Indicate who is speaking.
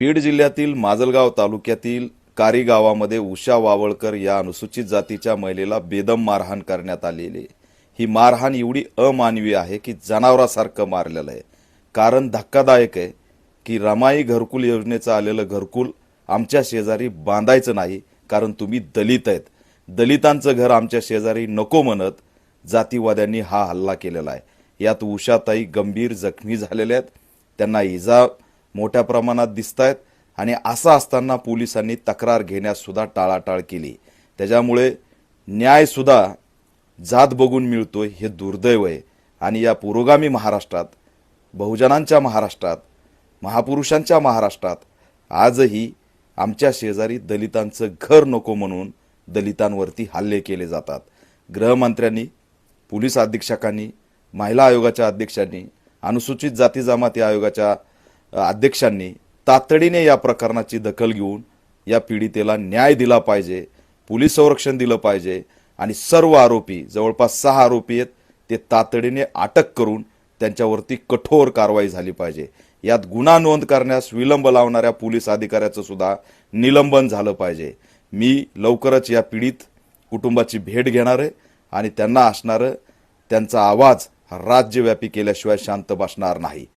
Speaker 1: बीड जिल्ह्यातील माजलगाव तालुक्यातील कारी गावामध्ये उषा वावळकर या अनुसूचित जातीच्या महिलेला बेदम मारहाण करण्यात आलेली आहे। ही मारहाण एवढी अमानवी आहे की जनावरासारखं मारलेलं आहे। कारण धक्कादायक आहे की रमाई घरकुल योजनेचं आलेलं घरकुल आमच्या शेजारी बांधायचं नाही, कारण तुम्ही दलित आहेत। दलितांचं घर आमच्या शेजारी नको म्हणत जातीवाद्यांनी हा हल्ला केलेला आहे। यात उषाताई गंभीर जखमी झालेल्या आहेत, त्यांना इजा मोठ्या प्रमाणात दिसतायत आणि असं असताना पोलिसांनी तक्रार घेण्यास सुद्धा टाळाटाळ केली। त्याच्यामुळे न्याय सुद्धा जात बघून मिळतोय हे दुर्दैव आहे। आणि या पुरोगामी महाराष्ट्रात, बहुजनांच्या महाराष्ट्रात, महापुरुषांच्या महाराष्ट्रात आजही आमच्या शेजारी दलितांचं घर नको म्हणून दलितांवरती हल्ले केले जातात। गृहमंत्र्यांनी, पोलीस अधीक्षकांनी, महिला आयोगाच्या अध्यक्षांनी, अनुसूचित जाती जमाती आयोगाच्या अध्यक्षांनी तातडीने या प्रकरणाची दखल घेऊन या पीडितेला न्याय दिला पाहिजे, पोलीस संरक्षण दिलं पाहिजे आणि सर्व आरोपी, जवळपास 6 आरोपी आहेत, ते तातडीने अटक करून त्यांच्यावरती कठोर कारवाई झाली पाहिजे। यात गुन्हा नोंद करण्यास विलंब लावणाऱ्या पोलीस अधिकाऱ्याचं सुद्धा निलंबन झालं पाहिजे। मी लवकरच या पीडित कुटुंबाची भेट घेणार आहे आणि त्यांना असणारं त्यांचा आवाज राज्यव्यापी केल्याशिवाय शांत बसणार नाही।